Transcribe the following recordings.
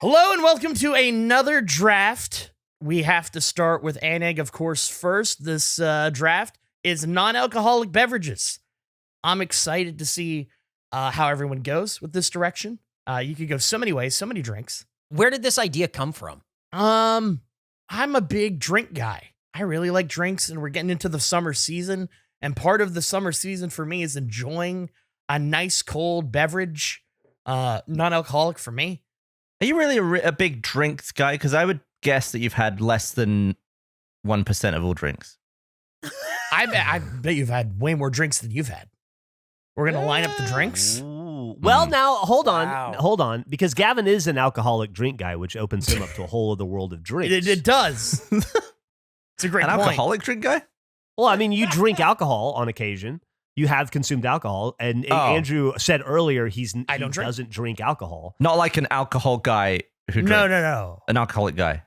Hello and welcome to another draft. We have to start with ANEGG, of course, first. This draft is non-alcoholic beverages. I'm excited to see how everyone goes with this direction. You could go so many ways, so many drinks. Where did this idea come from? I'm a big drink guy. I really like drinks, and we're getting into the summer season. And part of the summer season for me is enjoying a nice cold beverage, non-alcoholic for me. Are you really a big drinks guy? Because I would guess that you've had less than 1% of all drinks. I bet you've had way more drinks than you've had. We're going to line up the drinks. Ooh. Well, now, hold on, because Gavin is an alcoholic drink guy, which opens him up to a whole other world of drinks. It does. It's a great An point. alcoholic drink guy? Well, I mean, you drink alcohol on occasion. You have consumed alcohol, and Andrew said earlier he doesn't drink alcohol. Not like an alcohol guy who drinks. No. An alcoholic guy.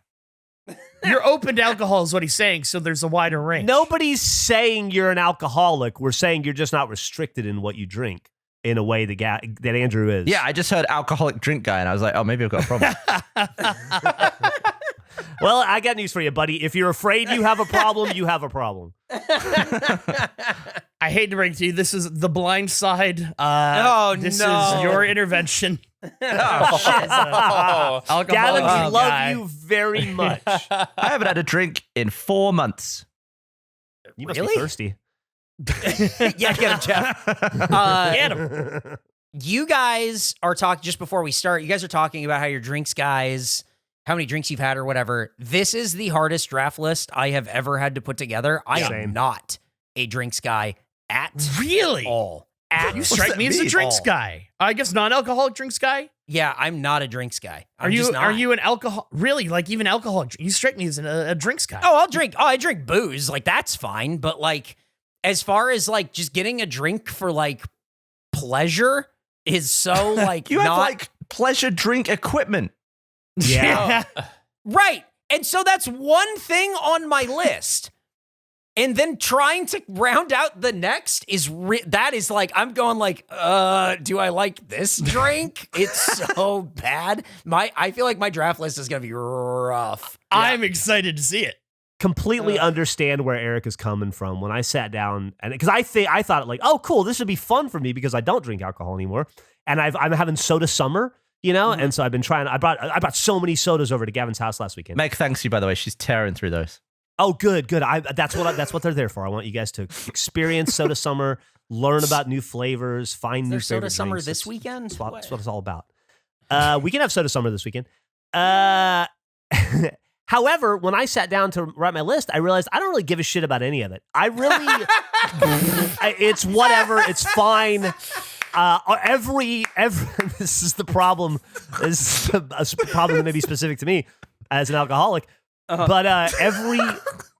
You're open to alcohol is what he's saying, so there's a wider range. Nobody's saying you're an alcoholic. We're saying you're just not restricted in what you drink in a way that Andrew is. Yeah, I just heard alcoholic drink guy, and I was like, oh, maybe I've got a problem. Well, I got news for you, buddy. If you're afraid you have a problem, you have a problem. I hate to break it to you, this is the blind side. This is your intervention. Gavin, we love guy. you very much. I haven't had a drink in 4 months. You must Really? be thirsty. Yeah, get him, Jeff. Get him. You guys are talking, just before we start, you guys are talking about how your drinks guys, how many drinks you've had or whatever. This is the hardest draft list I have ever had to put together. I am not a drinks guy at Really? all. You strike me as a drinks guy. I guess non-alcoholic drinks guy. Yeah, I'm not a drinks guy. Are you an alcohol? Really? Like even alcoholic? You strike me as a drinks guy. Oh, I drink booze. Like, that's fine. But, like, as far as, like, just getting a drink for, like, pleasure is so, like, You not... have, like, pleasure drink equipment. Yeah. Right. And so that's one thing on my list. And then trying to round out the next is that is like, I'm going like, do I like this drink? It's so bad. I feel like my draft list is going to be rough. I'm excited to see it. Completely understand where Eric is coming from when I sat down, and because I thought like, oh, cool, this would be fun for me because I don't drink alcohol anymore, and I'm having soda summer, you know, and so I've been trying. I brought so many sodas over to Gavin's house last weekend. Meg thanks you, by the way. She's tearing through those. Oh, good. That's what they're there for. I want you guys to experience soda summer, learn about new flavors, find new soda favorite summer drinks. this weekend? That's what it's all about. We can have soda summer this weekend. However, when I sat down to write my list, I realized I don't really give a shit about any of it. I really, it's whatever. It's fine. This is the problem. This is a problem that may be specific to me as an alcoholic. But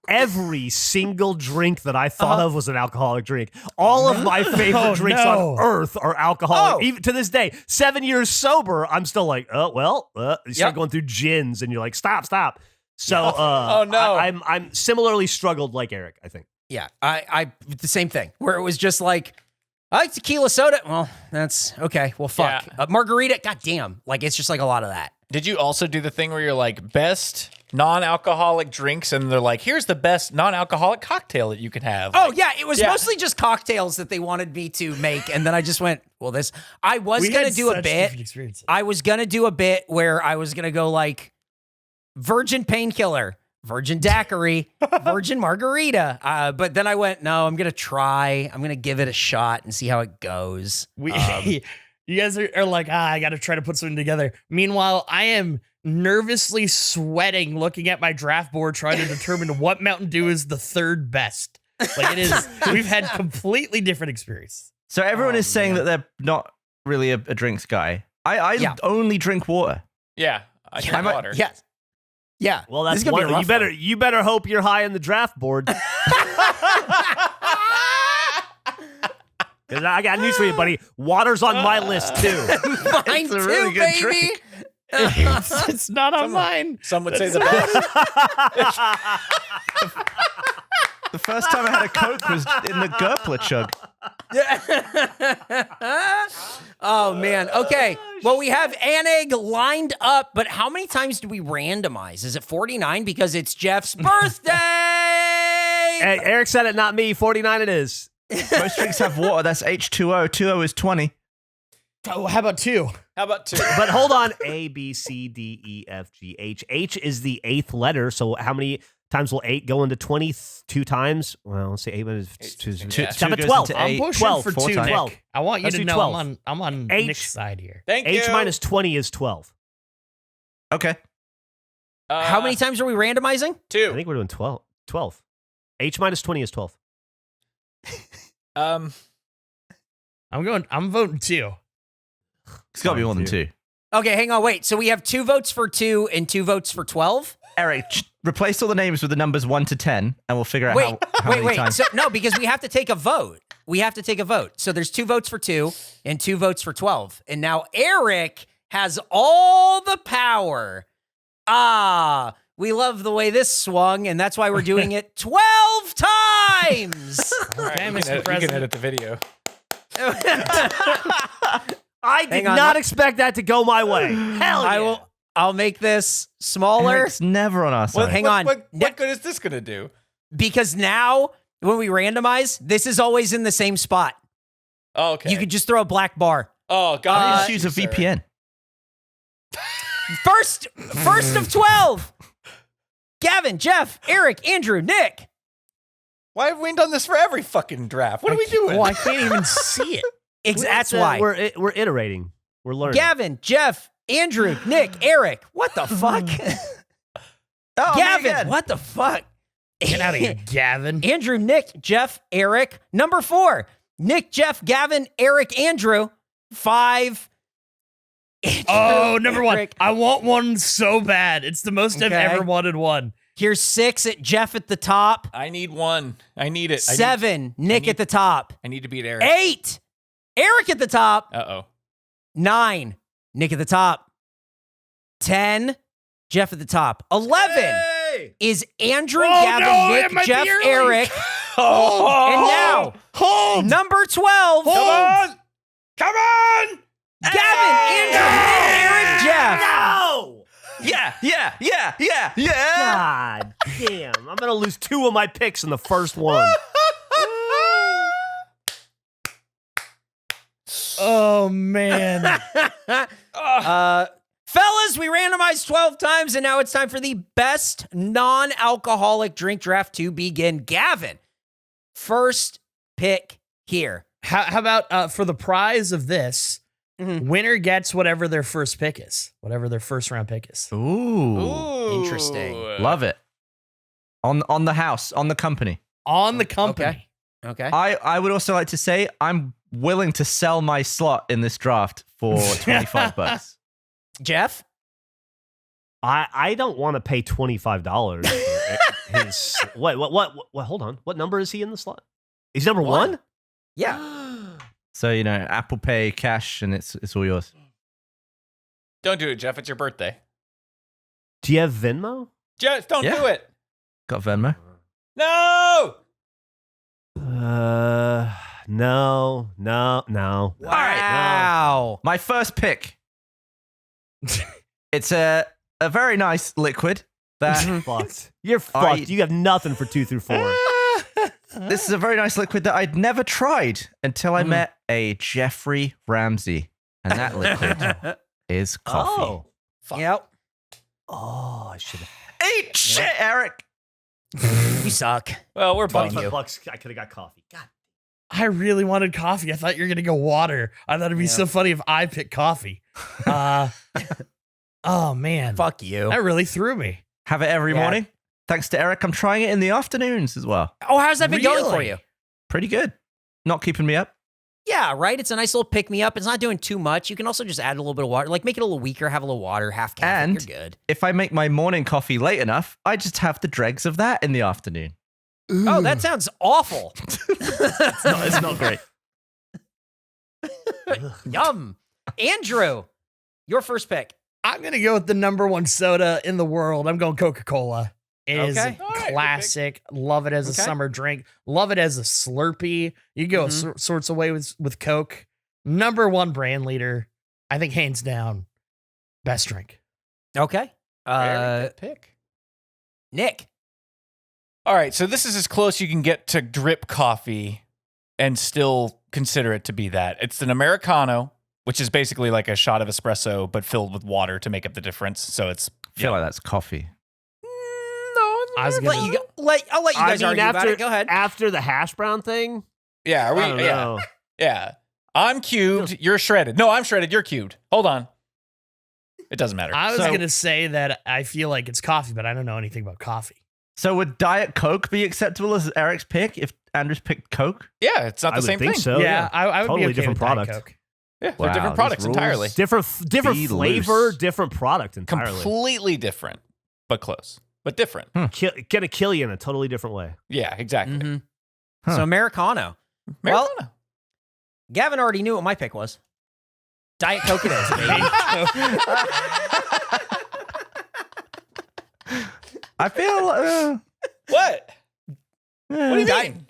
every single drink that I thought of was an alcoholic drink. All of my favorite drinks on earth are alcoholic. Even to this day, 7 years sober, I'm still like, you start going through gins, and you're like, stop. So, I'm similarly struggled like Eric, I think. Yeah, I the same thing where it was just like, I like tequila soda. Well, that's okay. Well, fuck. Yeah. Margarita. Goddamn. Like, it's just like a lot of that. Did you also do the thing where you're like, best non-alcoholic drinks, and they're like, here's the best non-alcoholic cocktail that you can have? Oh, yeah. It was mostly just cocktails that they wanted me to make. And then I just went, well, I was going to do a bit. I was going to do a bit where I was going to go like virgin painkiller, virgin daiquiri, virgin margarita. But then I went, no, I'm going to give it a shot and see how it goes. You guys are like, I got to try to put something together. Meanwhile, I am nervously sweating looking at my draft board trying to determine what Mountain Dew is the third best. Like, it is, we've had completely different experience. So everyone is saying that they're not really a drinks guy. I only drink water. Yeah, I drink water. Yes. Yeah. Well, that's gonna be a rough one. You better hope you're high in the draft board. I got news for you, buddy. Water's on my list too. Mine It's a too, really good baby. drink. It's not on mine. Some would say the best. The first time I had a Coke was in the Gerpler chug. Oh, man. Okay. Well, we have ANEGG lined up, but how many times do we randomize? Is it 49? Because it's Jeff's birthday. Hey, Eric said it, not me. 49 it is. Most drinks have water. That's H2O. 2O is 20. Oh, how about 2? How about 2? But hold on. A, B, C, D, E, F, G, H. H is the 8th letter. So how many times will 8 go into 20? 2 times? Well, let's say 8 is 2. Yeah. How about goes 12? into I'm 8. pushing 12, for 4 2, times. Nick. 12. I want you Let's to do know 12. I'm on H- Nick's side here. Thank you. H minus 20 is 12. Okay. How many times are we randomizing? 2. I think we're doing 12. 12. H minus 20 is 12. Um, I'm voting 2. It's got to be more than 2. Okay, hang on. Wait. So we have 2 votes for 2 and 2 votes for 12? Eric, replace all the names with the numbers 1 to 10, and we'll figure out how many wait. times. So, no, because we have to take a vote. We have to take a vote. So there's 2 votes for 2 and 2 votes for 12. And now Eric has all the power. We love the way this swung, and that's why we're doing it 12 times. all right, Okay, you, Mr. can edit, you can President. edit the video. I did Hang on. not expect that to go my way. Hell yeah. I'll make this smaller Eric's never on our side. hang on. What good is this going to do? because now when we randomize, this is always in the same spot. Oh, okay. You could just throw a black bar. Oh, God. Just use a VPN. First of 12. Gavin, Jeff, Eric, Andrew, Nick. Why have we done this for every fucking draft? What are we doing? Well, I can't even see it. That's why. We're iterating. We're learning. Gavin, Jeff, Andrew, Nick, Eric. What the fuck? Oh, me Gavin, again. what the fuck? Get out of here, Gavin. Andrew, Nick, Jeff, Eric. Number 4. Nick, Jeff, Gavin, Eric, Andrew. 5. Andrew, Oh, number 1. Eric. I want one so bad. It's the most I've Okay. ever wanted one. Here's 6 at Jeff at the top. I need one. I need it. 7, Nick need- at the top. I need to beat Eric. 8, Eric at the top. Uh-oh. 9, Nick at the top. 10, Jeff at the top. 11 is Andrew, Oh, Gavin, no, it Nick, might be Jeff, early. Eric. Oh, And now, Hold. number 12, Come on! Come on! Gavin, Andrew, Nick, Eric, Jeff. No! Yeah. God damn. I'm going to lose 2 of my picks in the first one. Oh, man. Fellas, we randomized 12 times, and now it's time for the best non-alcoholic drink draft to begin. Gavin, first pick here. How about for the prize of this, winner gets whatever their first pick is, whatever their first round pick is. Ooh. Interesting. Love it. On the house, on the company. On the company. Okay. I would also like to say I'm willing to sell my slot in this draft for $25. Jeff? I don't want to pay $25 for his. What? Hold on. What number is he in the slot? He's number 1? Yeah. So, Apple Pay, cash, and it's all yours. Don't do it, Jeff. It's your birthday. Do you have Venmo? Jeff, don't Yeah. do it. Got Venmo? No! No. Wow. My first pick. It's a very nice liquid that Fucked. You're fucked. You have nothing for 2 through 4. this is a very nice liquid that I'd never tried until I met a Jeffrey Ramsey, and that liquid is coffee. Oh. Yep. Oh, I should have. Eat shit, Eric. You suck. Well, we're bumming you. $25. I could have got coffee. God. I really wanted coffee. I thought you were gonna go water. I thought it'd be so funny if I picked coffee. Oh man, Fuck you. that really threw me. Have it every Yeah. morning. Thanks to Eric, I'm trying it in the afternoons as well. Oh, how's that been going for Really? you? Pretty good. Not keeping me up. Yeah, right? It's a nice little pick-me-up. It's not doing too much. You can also just add a little bit of water. Like, make it a little weaker, have a little water, half caffeine. And- You're good. If I make my morning coffee late enough, I just have the dregs of that in the afternoon. Oh, that sounds awful. It's not great. Yum. Andrew, your first pick. I'm gonna go with the number 1 soda in the world. I'm going Coca-Cola. It is Okay. All right, good pick. classic. Love it as a Okay. summer drink. Love it as a Slurpee. You go sorts of ways with Coke. #1 brand leader. I think hands down, best drink. Okay. Very good pick. Nick. All right, so this is as close you can get to drip coffee and still consider it to be that. It's an Americano, which is basically like a shot of espresso, but filled with water to make up the difference. So it's I feel like that's coffee. I was I'll gonna, let you guys argue about it. Go ahead. After the hash brown thing, yeah, I don't know. yeah. I'm cubed, you're shredded. No, I'm shredded, you're cubed. Hold on. It doesn't matter. I was gonna say that I feel like it's coffee, but I don't know anything about coffee. So would Diet Coke be acceptable as Eric's pick if Andrews picked Coke? Yeah, it's not I the same would think thing. so. yeah, I would Totally be okay different with Diet product. Coke. Yeah, Wow, they're different these products rules. entirely. Different Be flavor, loose. different product entirely. Completely different, but close. But different. Gonna kill you in a totally different way. Yeah, exactly. Mhm. Huh. So Americano. Americano. Well, Gavin already knew what my pick was. Diet Coke it is, baby. I feel. What? What do you Diet- mean?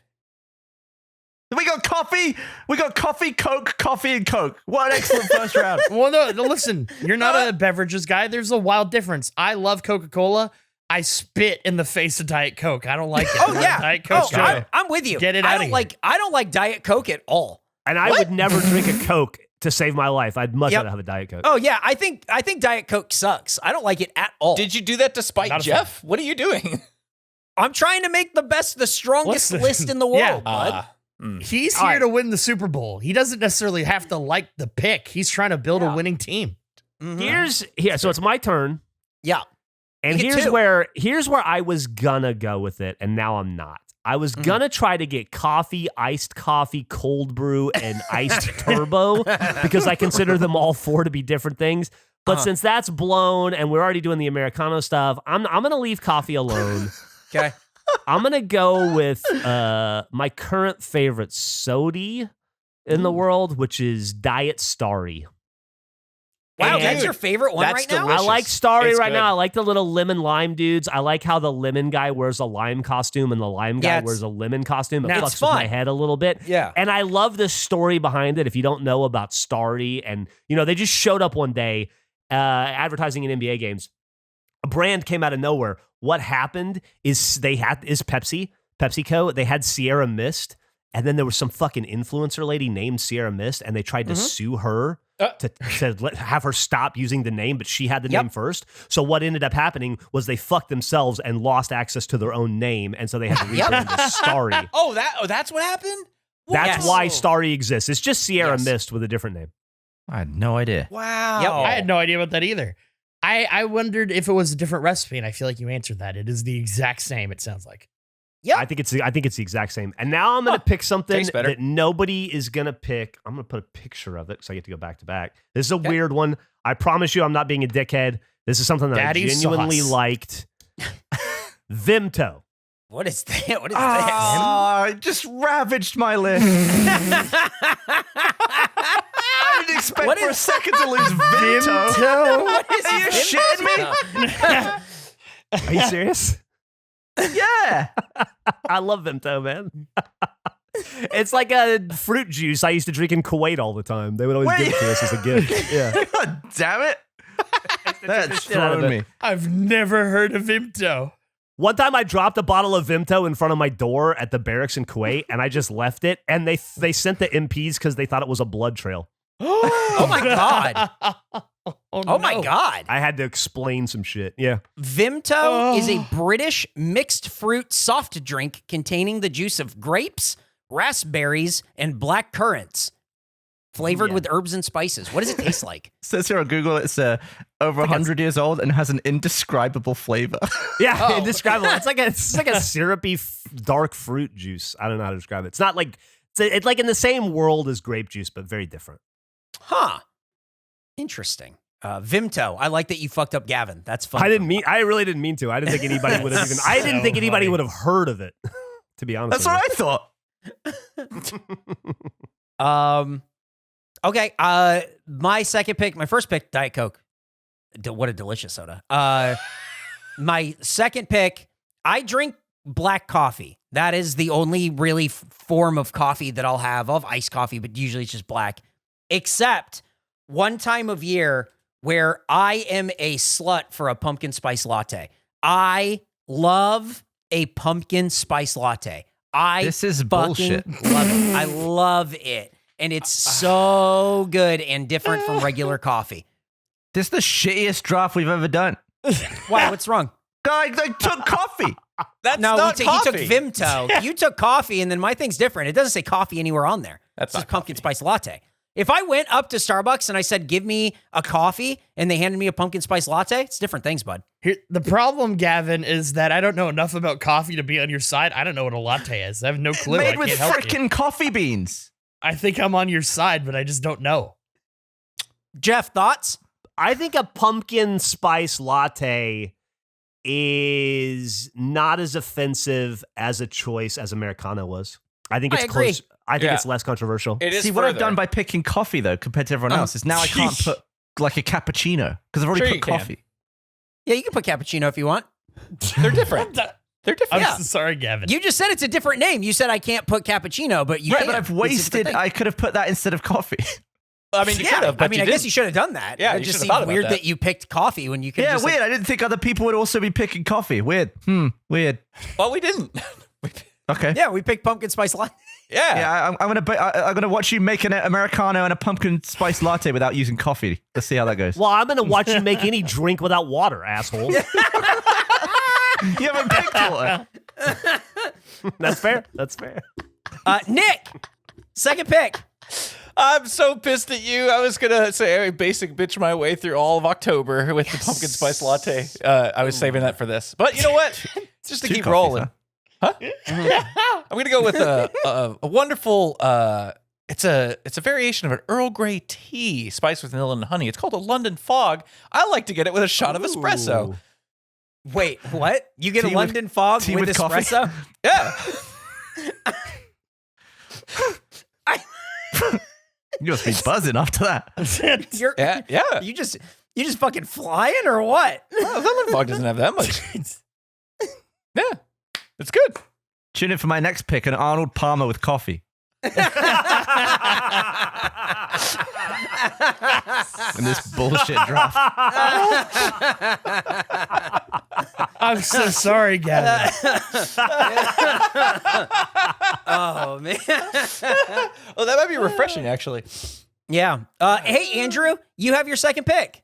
We got coffee. We got coffee, Coke, coffee, and Coke. What an excellent first round. Well, no, listen, you're not a beverages guy. There's a wild difference. I love Coca-Cola. I spit in the face of Diet Coke. I don't like it. Oh yeah. Diet Coke's good. I'm with you. Get it I outta don't here. like I don't like Diet Coke at all. And I would never drink a Coke to save my life. I'd much rather have a Diet Coke. Oh yeah, I think Diet Coke sucks. I don't like it at all. Did you do that to spite Not a Jeff? What are you doing? I'm trying to make the strongest Listen, list in the world, yeah. bud. He's All here right. to win the Super Bowl. He doesn't necessarily have to like the pick. He's trying to build a winning team. Mhm. So it's my turn. Yeah. And You get here's two. where I was gonna go with it, and now I'm not. I was gonna try to get iced coffee, cold brew, and iced turbo because I consider them all four to be different things. But since that's blown and we're already doing the Americano stuff, I'm gonna leave coffee alone. Okay. I'm gonna go with my current favorite sody in the world, which is Diet Starry. Wow, Dude, that's your favorite one that's right now? delicious. I like Starry It's right good. now. I like the little lemon lime dudes. I like how the lemon guy wears a lime costume and the lime guy Yeah, it's- wears a lemon costume. It Now, fucks it's with my fun. head a little bit. Yeah. And I love the story behind it. If you don't know about Starry, and they just showed up one day advertising in NBA games. A brand came out of nowhere. What happened is PepsiCo. They had Sierra Mist, and then there was some fucking influencer lady named Sierra Mist, and they tried to sue her to have her stop using the name, but she had the name first. So what ended up happening was they fucked themselves and lost access to their own name, and so they had to rebrand as Starry. Oh, that's what happened? That's Yes. why Starry exists. It's just Sierra Yes. Mist with a different name. I had no idea. Wow. Yep. I had no idea about that either. I wondered if it was a different recipe, and I feel like you answered that. It is the exact same, it sounds like. Yep. I think it's the exact same. And now I'm gonna pick something tastes better. that nobody is gonna pick. I'm gonna put a picture of it because I get to go back to back. This is a weird one. I promise you, I'm not being a dickhead. This is something that Daddy I genuinely sauce. liked. Vimto. What is that? What is Ah, it just ravaged my list. I didn't expect What for a is- second to lose Vimto. What is Are you shitting me? Are you serious? Yeah. I love Vimto, man. It's like a fruit juice I used to drink in Kuwait all the time. They would always give it to us as a gift. Yeah. God damn it. That's shit out of thrown it. me. I've never heard of Vimto. One time I dropped a bottle of Vimto in front of my door at the barracks in Kuwait, and I just left it, and they sent the MPs because they thought it was a blood trail. Oh my god. Oh my no. god. I had to explain some shit. Yeah. Vimto is a British mixed fruit soft drink containing the juice of grapes, raspberries, and black currants. Flavored with herbs and spices. What does it taste like? It says here on Google it's over 100 years old and has an indescribable flavor. Yeah, indescribable. It's like a syrupy dark fruit juice. I don't know how to describe it. It's not like it's like in the same world as grape juice, but very different. Huh. Interesting. Vimto. I like that you fucked up Gavin. That's fun. I really didn't mean to. I didn't think anybody would have even. I didn't So think anybody funny. would have heard of it. To be honest, That's what I thought. Okay. My second pick, my first pick, Diet Coke. What a delicious soda. My second pick, I drink black coffee. That is the only really form of coffee that I'll have. I'll have iced coffee, but usually it's just black. except one time of year where I am a slut for a pumpkin spice latte. I love a pumpkin spice latte. This is fucking bullshit. love it. I love it. And it's so good and different from regular coffee. This is the shittiest draft we've ever done. Why? What's wrong? I took coffee. That's No, not he coffee. took Vimto. You took coffee, and then my thing's different. It doesn't say coffee anywhere on there. That's It's just not pumpkin coffee. spice latte. If I went up to Starbucks and I said, give me a coffee, and they handed me a pumpkin spice latte, it's different things, bud. Here, the problem, Gavin, is that I don't know enough about coffee to be on your side. I don't know what a latte is. I have no clue. I Made can't with help you. frickin' coffee beans. I think I'm on your side, but I just don't know. Jeff, thoughts? I think a pumpkin spice latte is not as offensive as a choice as Americano was. I think I it's agree. close. I think Yeah. it's less controversial. It is See, what I've further. done by picking coffee, though, compared to everyone else, is now I can't put like a cappuccino because I've already Sure put you can. coffee. Yeah, you can put cappuccino if you want. They're different. They're different. I'm so sorry, Gavin. You just said it's a different name. You said I can't put cappuccino, but you Right, can. but I've It's a different wasted. thing. I could have put that instead of coffee. I mean, you Yeah, could have, but I mean, you I guess didn't. you should have done that. Yeah, It you just should have seems thought about weird that. that you picked coffee when you could Yeah, just weird. I didn't think other people would also be picking coffee. Weird. Weird. Well, we didn't. Okay. Yeah, we picked pumpkin spice latte. Yeah. I'm gonna watch you make an Americano and a pumpkin spice latte without using coffee. Let's see how that goes. Well, I'm going to watch you make any drink without water, asshole. You haven't picked water. That's fair. That's fair. Nick, second pick. I'm so pissed at you. I was gonna say I basic bitch my way through all of October with the pumpkin spice latte. I was saving that for this, but you know what? Just to Two keep coffees, rolling. huh? I'm gonna go with a wonderful. It's a variation of an Earl Grey tea spiced with vanilla and honey. It's called a London Fog. I like to get it with a shot of espresso. Ooh. Wait, what? You get Tea a London fog tea with with coffee? espresso? Yeah. You must be buzzing after that. You're, Yeah. You just fucking flying or what? Well, London Fog doesn't have that much. Yeah, it's good. Tune in for my next pick, an Arnold Palmer with coffee. In this bullshit draft. I'm so sorry, Gavin. Oh man. Oh, that might be refreshing, actually. Yeah. Hey Andrew, you have your second pick.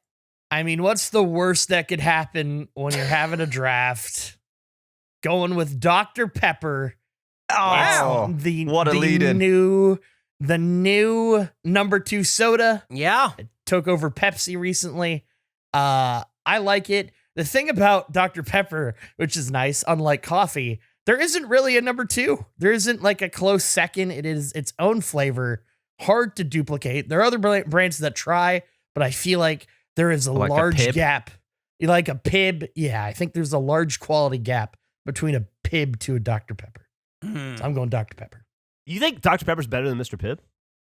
I mean, what's the worst that could happen when you're having a draft? Going with Dr. Pepper. Oh, The, what a the lead-in. the new number 2 soda. Yeah. Took over Pepsi recently. I like it. The thing about Dr. Pepper, which is nice, unlike coffee, there isn't really a number 2. There isn't like a close second. It is its own flavor, hard to duplicate. There are other brands that try, but I feel like there is a Like a large Pib? gap. You like a Pib? Yeah, I think there's a large quality gap between a Pib to a Dr. Pepper. So I'm going Dr. Pepper. You think Dr. Pepper's better than Mr. Pibb?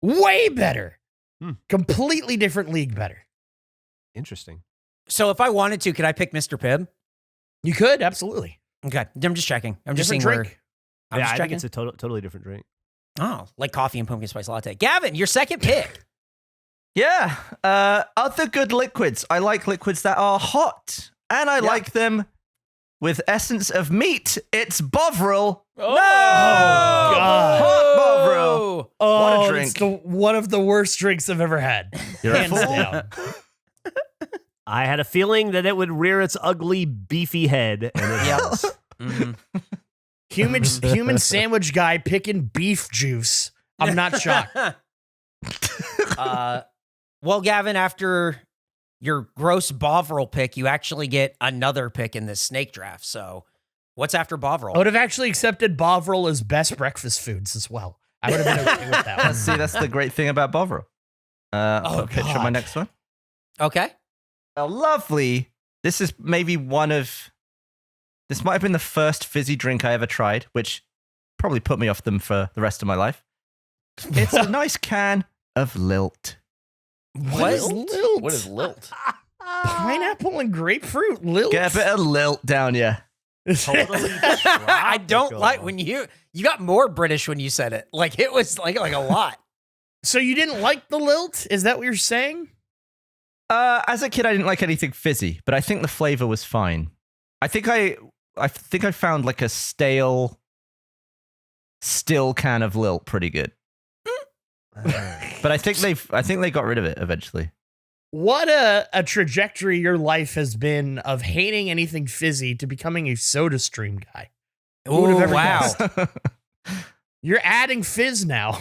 Way better. Hmm. Completely different league better. Interesting. So if I wanted to, could I pick Mr. Pibb? You could, absolutely. Okay. I'm just checking. I'm just Different seeing drink. where I'm Yeah, just I think checking. it's a totally different drink. Oh, like coffee and pumpkin spice latte. Gavin, your second pick. Yeah. Other good liquids. I like liquids that are hot. And I like them with essence of meat. It's Bovril. Oh, God. Hot Bovril. Oh, What a it's drink. one of the worst drinks I've ever had. You're a Hands fool. down. I had a feeling that it would rear its ugly, beefy head, and it has. Mhm. Human sandwich guy picking beef juice. I'm not shocked. Well, Gavin, after your gross Bovril pick, you actually get another pick in this snake draft. So what's after Bovril? I would have actually accepted Bovril as best breakfast foods as well. I would have been okay with that one. See, that's the great thing about Bovril. I'll put a picture of my God. next one. Okay. A lovely. This is maybe one of. This might have been the first fizzy drink I ever tried, which probably put me off them for the rest of my life. It's a nice can of Lilt. What is lilt? What is lilt? Pineapple and grapefruit lilt? Get a bit of Lilt down you. Totally I don't tropical. like when you got more British when you said it. Like it was like a lot. So you didn't like the lilt? Is that what you're saying? As a kid, I didn't like anything fizzy, but I think the flavor was fine. I think I found like a stale, still can of lilt pretty good. But I think they got rid of it eventually. What a trajectory your life has been of hating anything fizzy to becoming a Soda Stream guy. Who would have ever guessed? You're adding fizz now.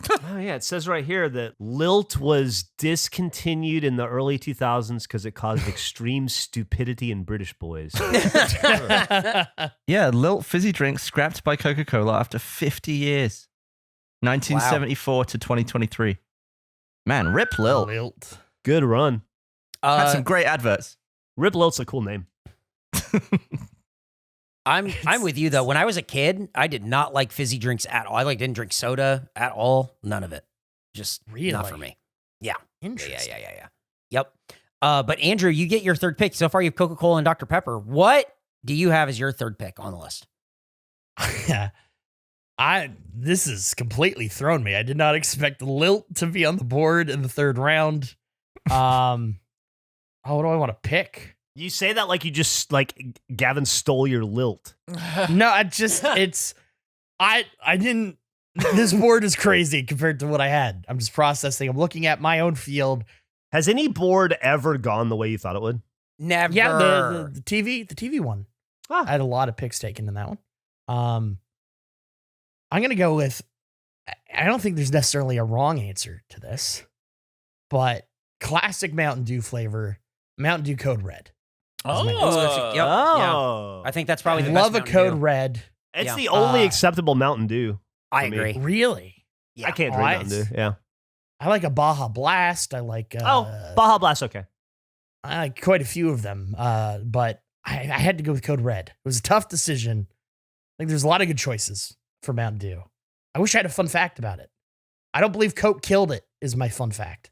Oh, yeah. It says right here that lilt was discontinued in the early 2000s because it caused extreme stupidity in British boys. Yeah, lilt fizzy drink scrapped by Coca-Cola after 50 years. 1974 to 2023. Man, Rip Lilt. Good run. Had some great adverts. Rip Lilt's a cool name. I'm with you though. When I was a kid, I did not like fizzy drinks at all. I didn't drink soda at all. None of it. Just really not for me. Yeah. Interesting. Yeah. Yep. But Andrew, you get your third pick. So far you have Coca-Cola and Dr. Pepper. What do you have as your third pick on the list? Yeah. This has completely thrown me. I did not expect Lilt to be on the board in the third round. What do I want to pick? You say that like you just like Gavin stole your lilt. No, I didn't. This board is crazy compared to what I had. I'm just processing. I'm looking at my own field. Has any board ever gone the way you thought it would? Never. Yeah, the TV one. Ah. I had a lot of picks taken in that one. I'm gonna go with. I don't think there's necessarily a wrong answer to this, but classic Mountain Dew flavor, Mountain Dew Code Red. Yep. Oh. Yeah. I think that's probably the Love best a Code Mountain Dew. Red. It's Yeah. the only acceptable Mountain Dew. I for me. agree. Really? Yeah. I can't drink Mountain Dew. Yeah. I like a Baja Blast. I like Baja Blast, okay. I like quite a few of them. But I had to go with Code Red. It was a tough decision. Like there's a lot of good choices for Mountain Dew. I wish I had a fun fact about it. I don't believe Coke killed it, is my fun fact.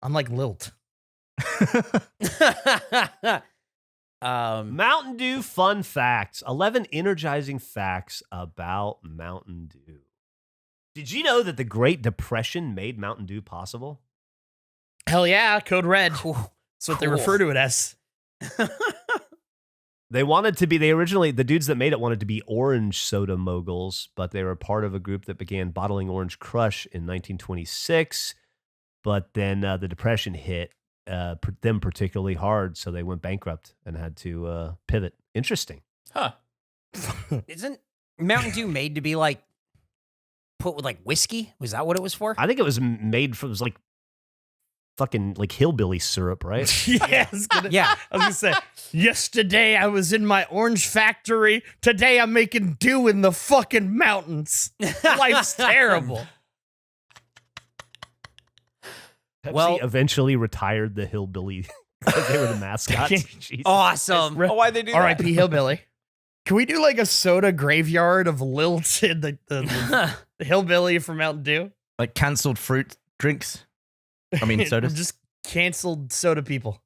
Unlike Lilt. Mountain Dew fun facts. 11 energizing facts about Mountain Dew. Did you know that the Great Depression made Mountain Dew possible? Hell yeah, Code Red. Cool. That's what they refer to it as. They originally, the dudes that made it wanted to be orange soda moguls, but they were part of a group that began bottling Orange Crush in 1926. But then the Depression hit them particularly hard, so they went bankrupt and had to pivot. Interesting. Huh. Isn't Mountain Dew made to be like put with like whiskey? Was that what it was for? I think it was made from, it was like fucking like hillbilly syrup, right? Yeah. I was gonna say, yesterday I was in my orange factory. Today I'm making dew in the fucking mountains. Life's terrible. Pepsi eventually retired the hillbilly because they were the mascots. Jesus. Awesome. why'd they do that? R.I.P. Hillbilly. Can we do like a soda graveyard of Lilt and the hillbilly from Mountain Dew? Like canceled fruit drinks. I mean, sodas. Just canceled soda people.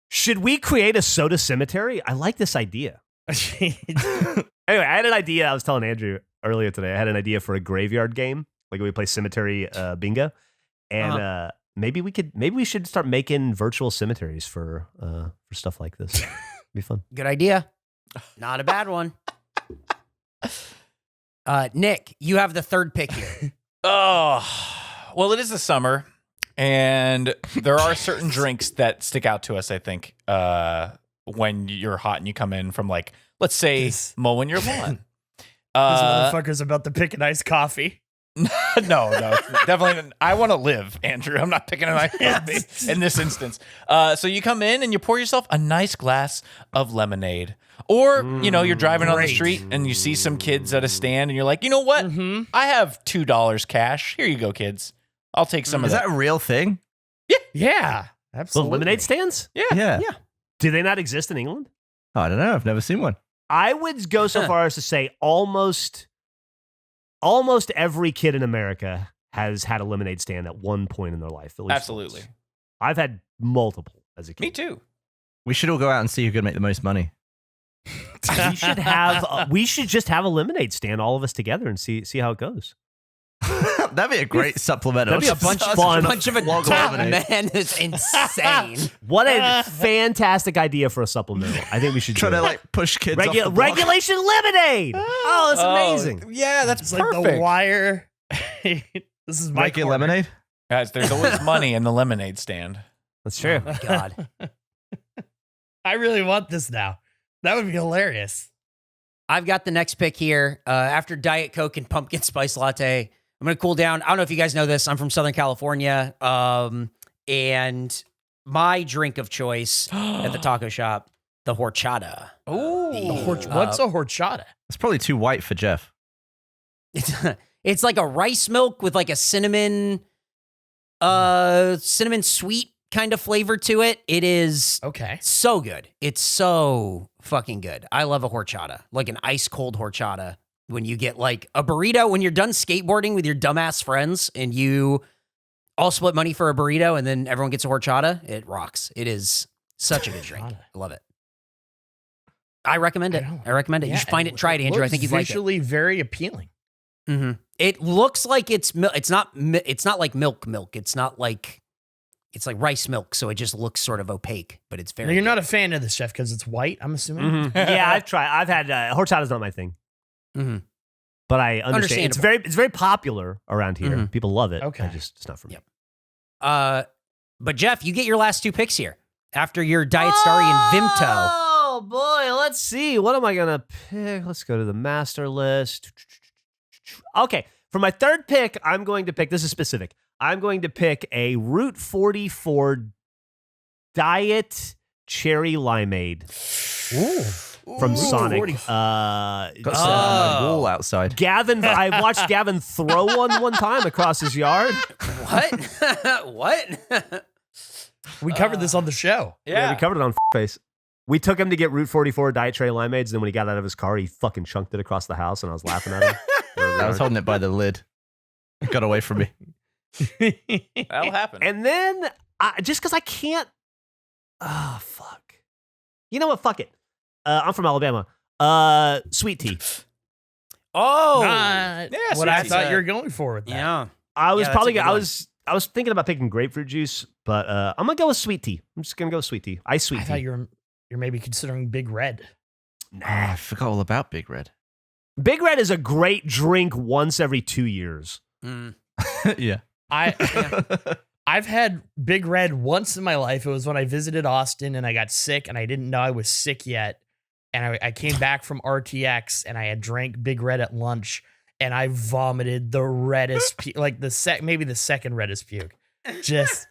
Should we create a soda cemetery? I like this idea. Anyway, I had an idea. I was telling Andrew earlier today. I had an idea for a graveyard game. Like we play cemetery bingo, and maybe we should start making virtual cemeteries for stuff like this. Be fun. Good idea. Not a bad one. Nick, you have the third pick here. Oh, well, it is the summer, and there are certain drinks that stick out to us, I think, when you're hot and you come in from, like, let's say, mowing your lawn. This motherfucker's about to pick an iced coffee. No, definitely. I want to live, Andrew. I'm not picking an iced coffee in this instance. So you come in and you pour yourself a nice glass of lemonade. Or, you're driving on the street and you see some kids at a stand and you're like, you know what? I have $2 cash. Here you go, kids. I'll take some of Is that a real thing? Yeah, The absolutely. lemonade stands? Yeah. Do they not exist in England? Oh, I don't know. I've never seen one. I would go so far as to say almost every kid in America has had a lemonade stand at one point in their life. At least Absolutely. once. I've had multiple as a kid. Me too. We should all go out and see who can make the most money. We should just have a lemonade stand, all of us together, and see how it goes. That'd be a great supplemental. That'd be a bunch of fun. A bunch of adult men is insane. What a fantastic idea for a supplemental. I think we should try do to it. like push kids off the block. Regulation Lemonade. Oh, that's amazing. Yeah, that's It's perfect. like The Wire. This is my Make it corner. lemonade. Guys, there's always money in the lemonade stand. That's true. Oh, God. I really want this now. That would be hilarious. I've got the next pick here. After Diet Coke and pumpkin spice latte, I'm going to cool down. I don't know if you guys know this. I'm from Southern California. And my drink of choice at the taco shop, the horchata. Ooh. What's a horchata? It's probably too white for Jeff. It's like a rice milk with like a cinnamon sweet kind of flavor to it. It is Okay. so good. It's so fucking good. I love a horchata, like an ice cold horchata. When you get like a burrito, when you're done skateboarding with your dumbass friends and you all split money for a burrito and then everyone gets a horchata, it rocks. It is such a good drink. I love it. I recommend it. I recommend it. Yeah, you should find it and try it, Andrew. I think you'd like it. Visually very appealing. Mm-hmm. It looks like it's not like milk. It's not like it's like rice milk, so it just looks sort of opaque. But it's very. Now, you're good. not a fan of this, Chef, because it's white. I'm assuming. Mhm. Yeah, I've tried. I've had horchata's not my thing, but I understand. It's very popular around here. Mhm. People love it. Okay. It's not for me. Yep. But Jeff, you get your last two picks here after your Diet Starry and Vimto. Oh boy, let's see. What am I gonna pick? Let's go to the master list. Okay, for my third pick, I'm going to pick. This is specific. I'm going to pick a Route 44 Diet Cherry Limeade from Sonic. 44. Got set on my wall outside. Gavin, I watched Gavin throw one time across his yard. What? What? We covered this on the show. Yeah, we covered it on Face. We took him to get Route 44 Diet Cherry Limeades, and then when he got out of his car, he fucking chunked it across the house, and I was laughing at him. I was holding it by the lid. It got away from me. That'll happen. And then, just because I can't... Oh, fuck. You know what? Fuck it. I'm from Alabama. Sweet tea. Oh, Not Yeah, what I sweet thought tea. you were going for with that. yeah. I was Yeah, that's probably a good gonna, one. I was thinking about picking grapefruit juice, but I'm gonna go with sweet tea. I'm just gonna go with sweet tea. Ice sweet I tea. thought you're maybe considering Big Red. Oh, I forgot all about Big Red. Big Red is a great drink once every 2 years. Mm. Yeah. I've had Big Red once in my life. It was when I visited Austin and I got sick and I didn't know I was sick yet. And I came back from RTX and I had drank Big Red at lunch and I vomited the reddest, like maybe the second reddest puke. Just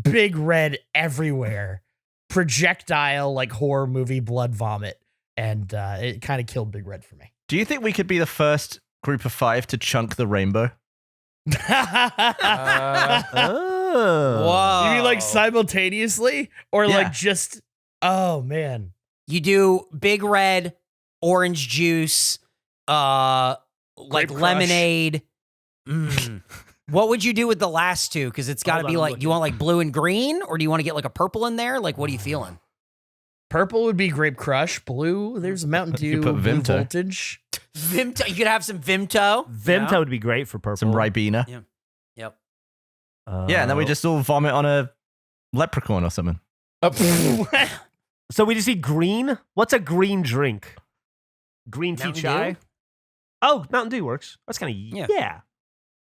Big Red everywhere. Projectile, like horror movie blood vomit. And it kind of killed Big Red for me. Do you think we could be the first group of 5 to chunk the rainbow? Oh. Whoa. You mean like simultaneously? Or Yeah. like just, oh man. You do Big Red, orange juice, like Grape Crush. lemonade. Mm. What would you do with the last two? Because it's got to Hold be on, I'm like, do you want like blue and green, or do you want to get like a purple in there? Like, what are you feeling? Purple would be Grape Crush. Blue, there's Mountain Dew. You put Blue Vimto. Voltage. Vimto. You could have some Vimto. Vimto Yeah. would be great for purple. Some Ribena. Yep. Yeah, and then we just all vomit on a leprechaun or something. So we just eat green? What's a green drink? Green tea Mountain chai? Dew? Oh, Mountain Dew works. That's kind of, Yeah. yeah.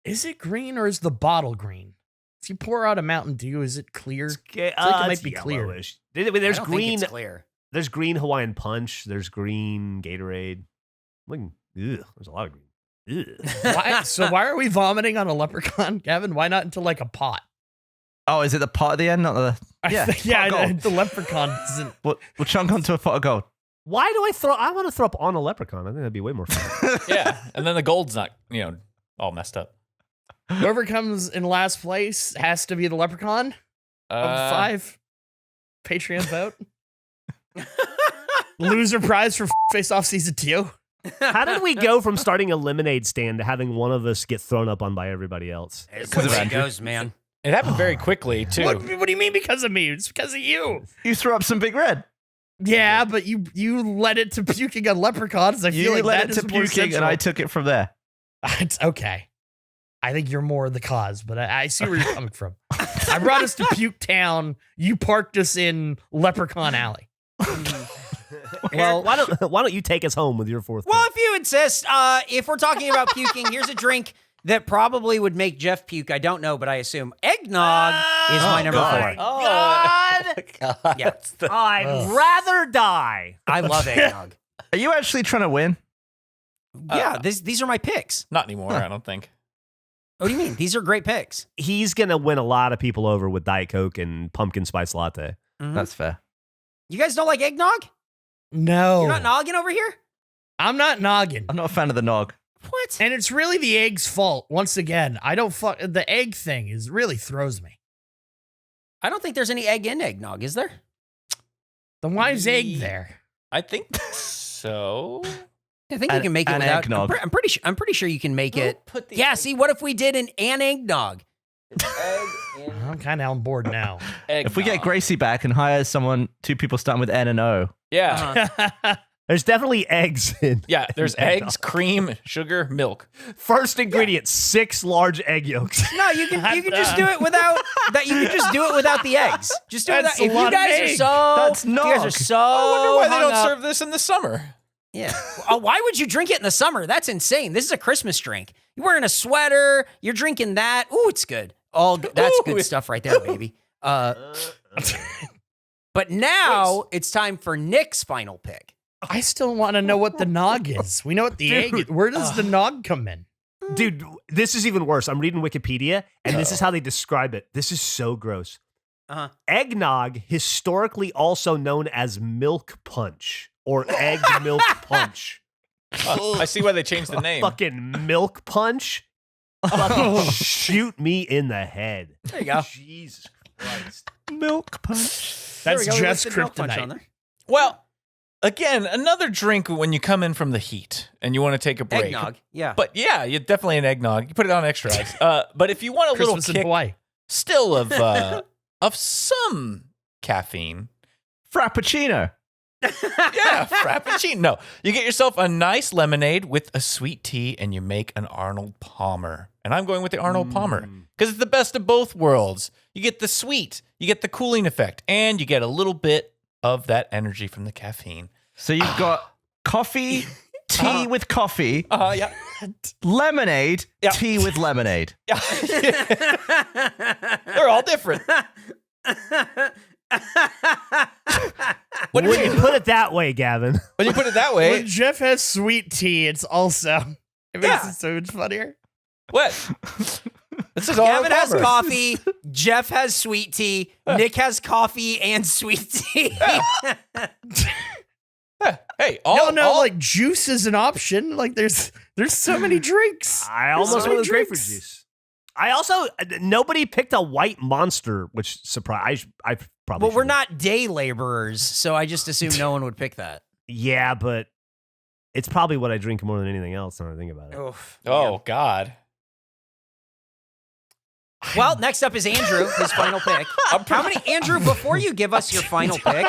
Is it green or is the bottle green? If you pour out a Mountain Dew, is it clear? It's, like it might it's be clear. yellowish. I There's don't think green. it's clear. There's green Hawaiian Punch. There's green Gatorade. Ugh, there's a lot of green. Ugh. Why are we vomiting on a leprechaun, Gavin? Why not into like a pot? Oh, is it the pot at the end? Not the. Yeah, Yeah, pot of gold. the leprechaun isn't. We'll chunk onto a pot of gold. Why do I want to throw up on a leprechaun. I think that'd be way more fun. Yeah, and then the gold's not, all messed up. Whoever comes in last place has to be the leprechaun of the 5. Patreon vote. Loser prize for Face Off Season 2. How did we go from starting a lemonade stand to having one of us get thrown up on by everybody else? It's Because the of way it Andrew. goes, man. It happened very quickly too. What do you mean because of me? It's because of you. You threw up some Big Red. Yeah, but you led it to puking on leprechauns. I feel You like led that it to is more puking, and central. I took it from there. It's okay. I think you're more the cause, but I see where you're coming from. I brought us to Puke Town. You parked us in Leprechaun Alley. Well, why don't you take us home with your fourth? Well, pick? if you insist, if we're talking about puking, here's a drink that probably would make Jeff puke. I don't know, but I assume eggnog is my number God. 4. God, Yeah, I'd rather die. I love eggnog. Are you actually trying to win? Yeah, these are my picks. Not anymore, I don't think. What do you mean? These are great picks. He's gonna win a lot of people over with Diet Coke and pumpkin spice latte. Mhm. That's fair. You guys don't like eggnog? No. You're not noggin over here? I'm not noggin. I'm not a fan of the nog. What? And it's really the egg's fault. Once again, I don't fuck the egg thing is really throws me. I don't think there's any egg in eggnog, is there? Then why is egg there? I think so. I think you can make it an without. eggnog. I'm pretty sure you can make it. Put the Yeah. egg- See, what if we did an eggnog? egg in I'm kind of on board now. If we get eggnog. Gracie back and hire someone, 2 people starting with N and O. Yeah. Uh-huh. There's definitely eggs in. Yeah, there's in eggnog. eggs, cream, sugar, milk. First ingredient: 6 large egg yolks. No, you can just do it without that. You can just do it without the eggs. Just do it. That's Without, a if lot you of guys are egg. so, That's if you guys are nog. so. I wonder why they hung don't up- serve this in the summer. Yeah. Why would you drink it in the summer? That's insane. This is a Christmas drink. You're wearing a sweater. You're drinking that. Ooh, it's good. That's good stuff right there, baby. But now it's time for Nick's final pick. I still want to know what the nog is. We know what the egg is. Where does the nog come in? Dude, this is even worse. I'm reading Wikipedia, and this is how they describe it. This is so gross. Uh-huh. Eggnog, historically also known as milk punch or egg milk punch. I see why they changed the name. Fucking milk punch? Fucking shoot me in the head. There you go. Jesus Christ. Milk punch. There That's we go. We Jeff's listed milk punch on kryptonite. there. Well, again, another drink when you come in from the heat and you want to take a break. Eggnog. Yeah. But yeah, you definitely an eggnog. You put it on extra ice. But if you want a Christmas little in kick Hawaii. still of some caffeine, Frappuccino. yeah, frappuccino. No, you get yourself a nice lemonade with a sweet tea, and you make an Arnold Palmer. And I'm going with the Arnold Palmer because it's the best of both worlds. You get the sweet, you get the cooling effect, and you get a little bit of that energy from the caffeine. So you've got coffee, tea with coffee, Yeah. lemonade, Yeah. tea with lemonade. Yeah. They're all different. When you put it that way, Gavin. When you put it that way, When Jeff has sweet tea, it's also it makes Yeah. it so much funnier. what? This is Arnold Gavin has Palmer. coffee. Jeff has sweet tea. Nick has coffee and sweet tea. Hey, Like juice is an option. Like there's so many drinks. I There's almost so went many with grapefruit drinks. juice. I also, nobody picked a white monster, which surprised. I probably But we're should've. not day laborers, so I just assume no one would pick that. Yeah, but it's probably what I drink more than anything else when I think about it. Oof. Oh God. Well, next up is Andrew, his final pick. How many, Andrew, before you give us your final pick,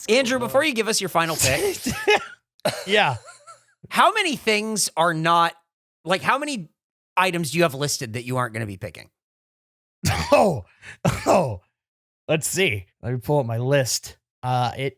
Andrew, before you give us your final pick, Yeah. how many things are not, like, how many items do you have listed that you aren't going to be picking? Oh. Let's see. Let me pull up my list. I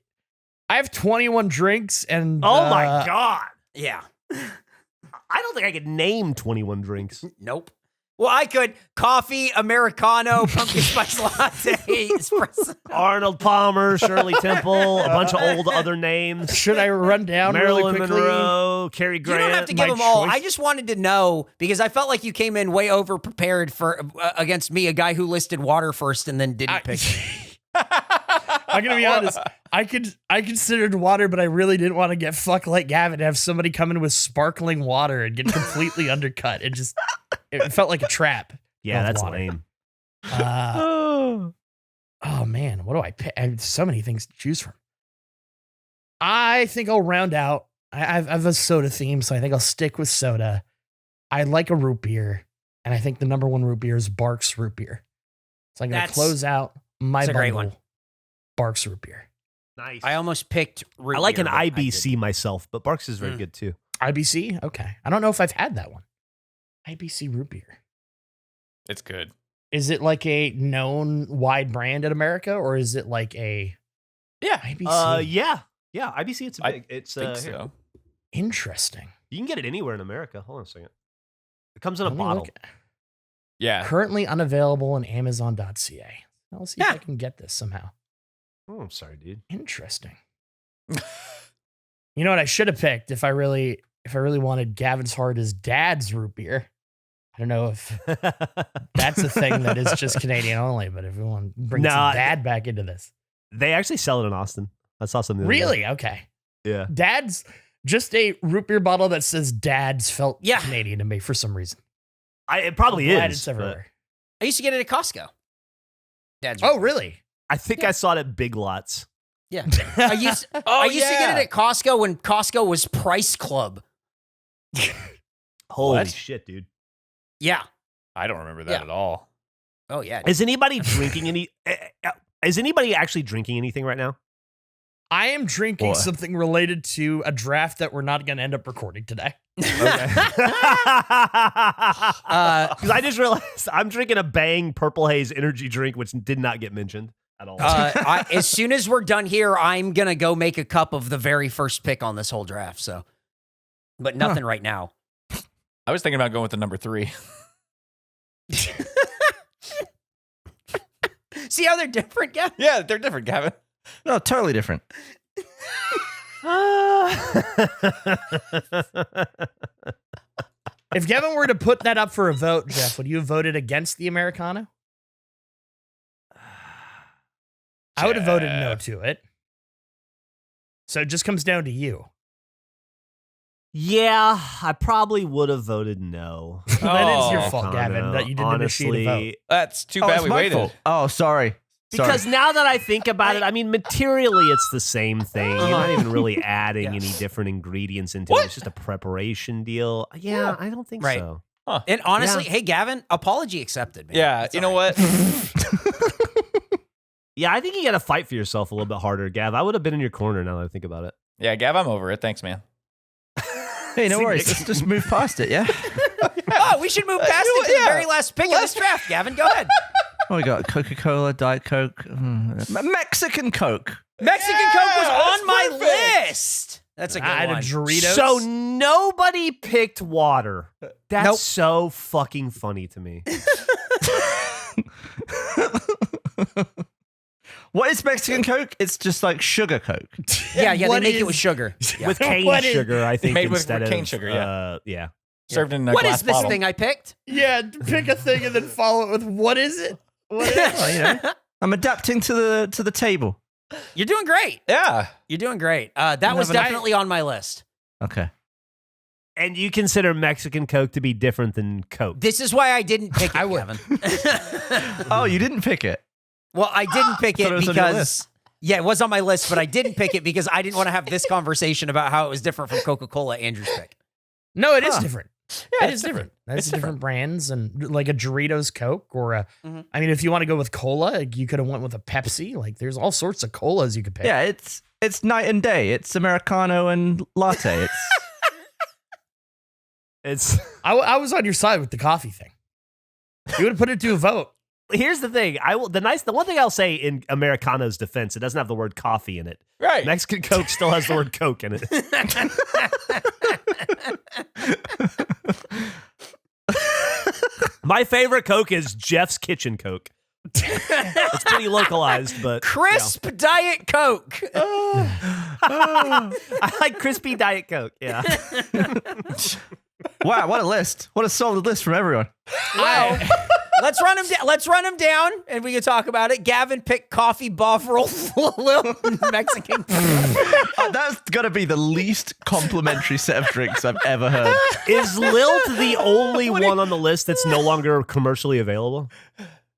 have 21 drinks and Oh my God. Yeah. I don't think I could name 21 drinks. Nope. Well, I could coffee, Americano, pumpkin spice latte, espresso. Arnold Palmer, Shirley Temple, a bunch of old other names. Should I run down Marilyn really quickly? Monroe, Cary You Grant. don't have to my give them all. choice. I just wanted to know because I felt like you came in way over prepared for against me, a guy who listed water first and then didn't pick it. I'm gonna be honest. I considered water, but I really didn't want to get fucked like Gavin and have somebody come in with sparkling water and get completely undercut. It felt like a trap. Yeah, of that's water. lame. Oh man, what do I pick? I have so many things to choose from. I think I'll round out. I have a soda theme, so I think I'll stick with soda. I like a root beer, and I think the number one root beer is Barks root beer. So I'm gonna That's- close out my that's a great bundle, one. Barks root beer. Nice. I almost picked root I like beer, an but I IBC didn't. myself, but Barks is very good too. IBC? Okay. I don't know if I've had that one. IBC root beer. It's good. Is it like a known wide brand in America, or is it like a Yeah. IBC? Yeah. IBC. It's I big. It's think here. so. Interesting. You can get it anywhere in America. Hold on a second. It comes in a Let me bottle. look. Yeah. Currently unavailable on Amazon.ca. I'll see if I can get this somehow. Oh, I'm sorry, dude. Interesting. You know what I should have picked if I really wanted Gavin's Heart as dad's root beer. I don't know if that's a thing that is just Canadian only, but if we want to bring some dad back into this. They actually sell it in Austin. I saw something. Really? Okay. Yeah. Dad's just a root beer bottle that says dad's felt Yeah. Canadian to me for some reason. It probably I'm glad is. it's but everywhere. I used to get it at Costco. Dad's Oh, really? I think I saw it at Big Lots. Yeah. I used to get it at Costco when Costco was Price Club. Holy What? shit, dude. Yeah. I don't remember that Yeah. at all. Oh, yeah. Is anybody drinking any? Is anybody actually drinking anything right now? I am drinking What? something related to a draft that we're not going to end up recording today. Because I just realized I'm drinking a Bang Purple Haze energy drink, which did not get mentioned at all. As soon as we're done here, I'm going to go make a cup of the very first pick on this whole draft. So, but nothing right now. I was thinking about going with the number 3. See how they're different, Gavin? Yeah, they're different, Gavin. No, totally different. If Gavin were to put that up for a vote, Jeff, would you have voted against the Americano? I would have voted no to it. So it just comes down to you. Yeah, I probably would have voted no. That is your Oh, fault, Gavin, that you didn't initiate a vote. That's too Oh, bad it's we my waited. fault. Oh, sorry. Because now that I think about it, I mean, materially, it's the same thing. You're not even really adding any different ingredients into it. It's just a preparation deal. Yeah, I don't think Right. so. And honestly, hey, Gavin, apology accepted, man. Yeah, It's you know all right. what? Yeah, I think you got to fight for yourself a little bit harder, Gav. I would have been in your corner now that I think about it. Yeah, Gav, I'm over it. Thanks, man. Hey, no See, worries. Nick- Let's just move past it, yeah? Oh, we should move past it to the very last pick of this draft, Gavin. Go ahead. Oh, we got Coca-Cola, Diet Coke, Mexican Coke. Mexican Coke was on my list. That's a good I had a one. Doritos. So nobody picked water. That's Nope. so fucking funny to me. What is Mexican Coke? It's just like sugar Coke. Yeah, they What make it is- with sugar. Yeah. With cane What is- sugar, I think, Made with instead cane of sugar, yeah. Served in a What glass is this bottle. thing I picked? Yeah, pick a thing and then follow it with what is it? What is it? Well, you know, I'm adapting to the table. You're doing great. Yeah. You're doing great. That was have an- definitely on my list. Okay. And you consider Mexican Coke to be different than Coke. This is why I didn't pick it, I would. Kevin. Oh, you didn't pick it. Well, I didn't pick thought it it was on your because list. yeah, it was on my list, but I didn't pick it because I didn't want to have this conversation about how it was different from Coca-Cola. Andrew's pick. No, it is Huh. different. Yeah, It is different. That's It's different brands and like a Doritos Coke or a. Mhm. I mean, if you want to go with cola, like, you could have went with a Pepsi. Like, there's all sorts of colas you could pick. Yeah, it's night and day. It's Americano and latte. It's I was on your side with the coffee thing. You would have put it to a vote. here's the thing. The one thing I'll say in Americano's defense, it doesn't have the word coffee in it. Right. Mexican Coke still has the word Coke in it. My favorite Coke is Jeff's Kitchen Coke. It's pretty localized, but Crisp Diet Coke. I like crispy Diet Coke. Yeah. Wow, what a list. What a solid list from everyone. Well, let's run them down. Let's run them down, and we can talk about it. Gavin picked coffee bovril little Mexican. That's got to be the least complimentary set of drinks I've ever heard. Is Lilt the only one on the list that's no longer commercially available?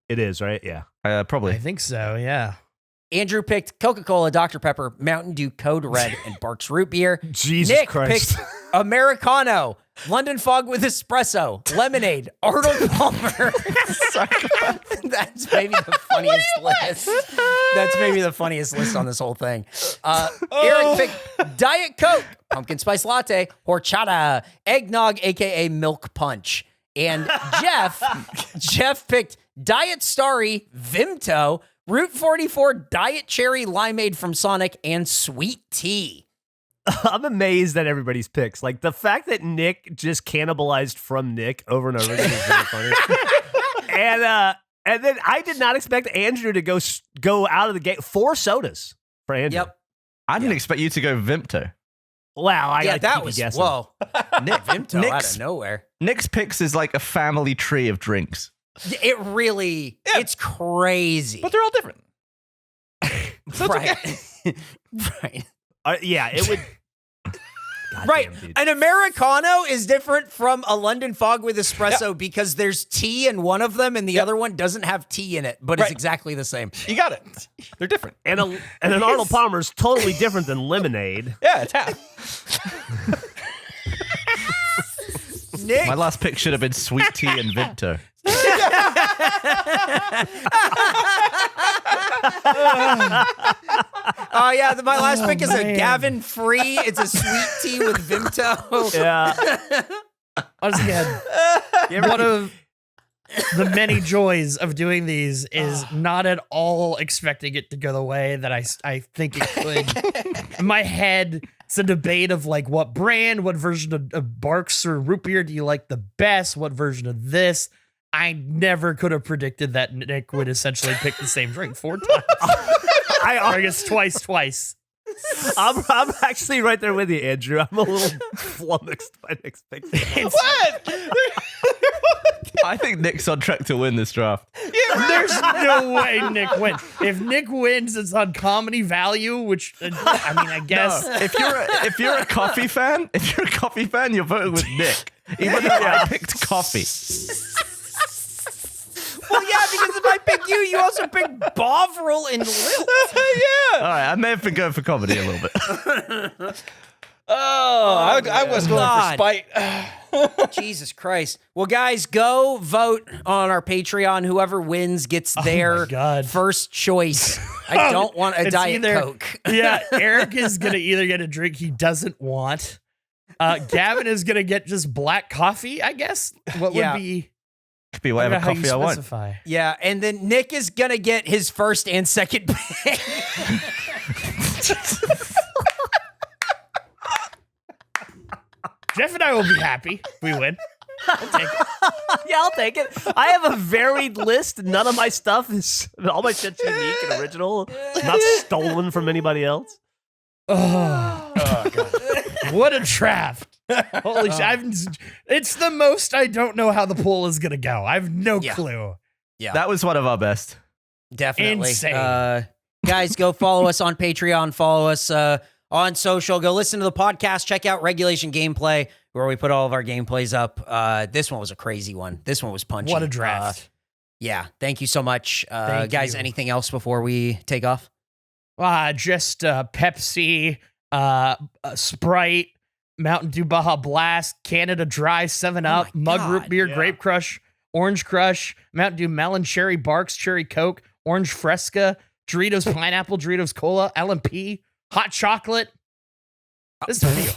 It is, right? Yeah. Probably. I think so. Yeah. Andrew picked Coca-Cola, Dr. Pepper, Mountain Dew, Code Red, and Barks Root Beer. Jesus Nick Christ. picked Americano, London Fog with Espresso, Lemonade, Arnold Palmer. That's maybe the funniest list. That's maybe the funniest list on this whole thing. Eric picked Diet Coke, pumpkin spice latte, horchata, eggnog, aka milk punch. And Jeff picked Diet Starry, Vimto, Route 44 Diet Cherry Limeade from Sonic, and Sweet Tea. I'm amazed at everybody's picks. Like the fact that Nick just cannibalized from Nick over and over again is very funny. And then I did not expect Andrew to go out of the gate. 4 sodas for Andrew. Yep. I didn't expect you to go Vimto. Wow. That was guessing. whoa. Vimto out of nowhere. Nick's picks is like a family tree of drinks. It really, it's crazy. But they're all different. So right. Right. Yeah, it would. Right. Damn, An Americano is different from a London Fog with espresso because there's tea in one of them and the other one doesn't have tea in it, but it's exactly the same. You got it. They're different. And an Arnold Palmer is totally different than lemonade. Yeah, it's half. Nick. My last pick should have been Sweet Tea and Vimto. Oh yeah, my last pick is a Gavin free. It's a sweet tea with Vimto. Yeah. Once again, one of the many joys of doing these is not at all expecting it to go the way that I think it could. In my head, it's a debate of like what brand, what version of Barks or root beer do you like the best, what version of this. I never could have predicted that Nick would essentially pick the same drink 4 times. I guess twice. I'm actually right there with you, Andrew. I'm a little flummoxed by Nick's pick. What? I think Nick's on track to win this draft. There's no way Nick wins. If Nick wins, it's on comedy value, which I mean, I guess If you're a coffee fan, you're voting with Nick. Even though I picked coffee. Well, yeah, because if I pick you, you also pick Bovril and Lilt. All right, I may have been going for comedy a little bit. I was going for spite. Jesus Christ. Well, guys, go vote on our Patreon. Whoever wins gets their first choice. I don't want a Diet Coke. Yeah, Eric is going to either get a drink he doesn't want. Gavin is going to get just black coffee, I guess. What would be... Could be whatever coffee I want. Yeah, and then Nick is going to get his first and second pick. Jeff and I will be happy if we win. I'll take it. Yeah, I'll take it. I have a varied list. None of my stuff is, all my shit's unique and original, not stolen from anybody else. Oh God. What a draft. Holy shit. It's the most I don't know how the poll is going to go. I have no clue. Yeah. That was one of our best. Definitely. Insane. Guys, go follow us on Patreon. Follow us on social. Go listen to the podcast. Check out Regulation Gameplay, where we put all of our gameplays up. This one was a crazy one. This one was punchy. What a draft. Yeah. Thank you so much. Guys, you. anything else before we take off? Just Pepsi, Sprite, Mountain Dew Baja Blast, Canada Dry, 7-Up, Mug Root Beer, Grape Crush, Orange Crush, Mountain Dew Melon Cherry, Barks Cherry Coke, Orange Fresca, Doritos Pineapple, Doritos Cola, LMP, Hot Chocolate. This is a deal.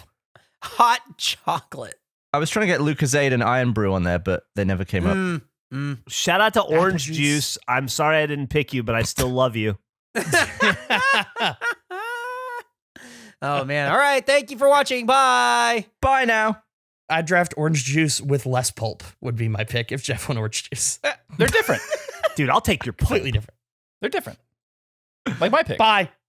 Hot chocolate. I was trying to get Lucozade and Iron Brew on there, but they never came up. Shout out to Orange Juice. I'm sorry I didn't pick you, but I still love you. Oh, man. All right. Thank you for watching. Bye. Bye now. I'd draft Orange Juice with less pulp would be my pick if Jeff went Orange Juice. They're different. Dude, I'll take your pulp. Completely different. They're different. Like my pick. Bye.